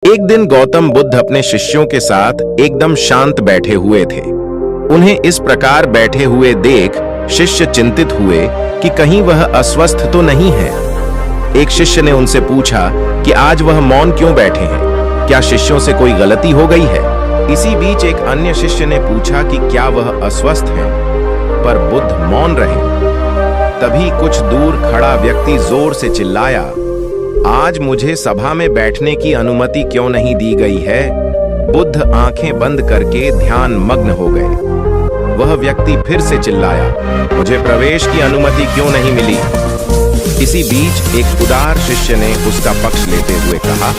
एक दिन गौतम बुद्ध अपने शिष्यों के साथ एकदम शांत बैठे हुए थे। उन्हें इस प्रकार बैठे हुए देख शिष्य चिंतित हुए कि कहीं वह अस्वस्थ तो नहीं है। एक शिष्य ने उनसे पूछा कि आज वह मौन क्यों बैठे हैं, क्या शिष्यों से कोई गलती हो गई है? इसी बीच एक अन्य शिष्य ने पूछा कि क्या वह अस्वस्थ हैं? पर बुद्ध मौन रहे। तभी कुछ दूर खड़ा व्यक्ति जोर से चिल्लाया, आज मुझे सभा में बैठने की अनुमति क्यों नहीं दी गई है? बुद्ध आंखें बंद करके ध्यान मग्न हो गए। वह व्यक्ति फिर से चिल्लाया, मुझे प्रवेश की अनुमति क्यों नहीं मिली? इसी बीच एक उदार शिष्य ने उसका पक्ष लेते हुए कहा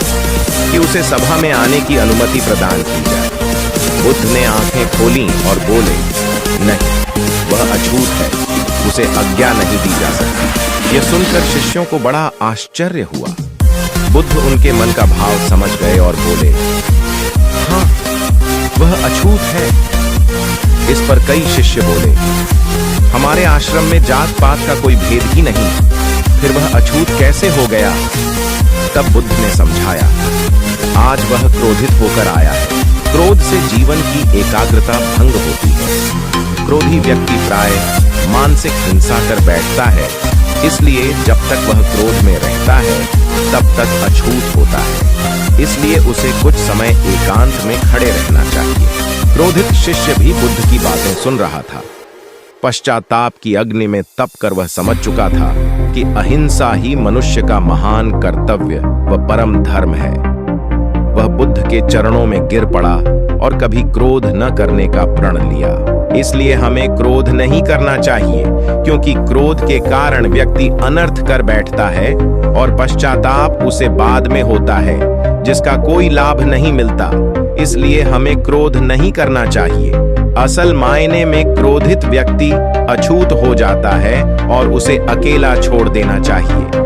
कि उसे सभा में आने की अनुमति प्रदान की जाए। बुद्ध ने आंखें खोलीं और बोले, नहीं, वह अछूत है, उसे आज्ञा नहीं दी जा सकती। यह सुनकर शिष्यों को बड़ा आश्चर्य हुआ। बुद्ध उनके मन का भाव समझ गए और बोले, हाँ, वह अछूत है। इस पर कई शिष्य बोले, हमारे आश्रम में जात पात का कोई भेद ही नहीं, फिर वह अछूत कैसे हो गया? तब बुद्ध ने समझाया, आज वह क्रोधित होकर आया है। क्रोध से जीवन की एकाग्रता भंग होती है। क्रोधी व्यक्ति प्राय मानसिक हिंसा कर बैठता है, इसलिए जब तक वह क्रोध में रहता है तब तक अछूत होता है। इसलिए उसे कुछ समय एकांत में खड़े रहना चाहिए। क्रोधित शिष्य भी बुद्ध की बातें सुन रहा था। पश्चाताप की अग्नि में तप कर वह समझ चुका था कि अहिंसा ही मनुष्य का महान कर्तव्य व परम धर्म है। वह बुद्ध के चरणों में गिर पड़ा और कभी क्रोध न करने का प्रण लिया। इसलिए हमें क्रोध नहीं करना चाहिए, क्योंकि क्रोध के कारण व्यक्ति अनर्थ कर बैठता है और पश्चाताप उसे बाद में होता है, जिसका कोई लाभ नहीं मिलता। इसलिए हमें क्रोध नहीं करना चाहिए। असल मायने में क्रोधित व्यक्ति अछूत हो जाता है और उसे अकेला छोड़ देना चाहिए।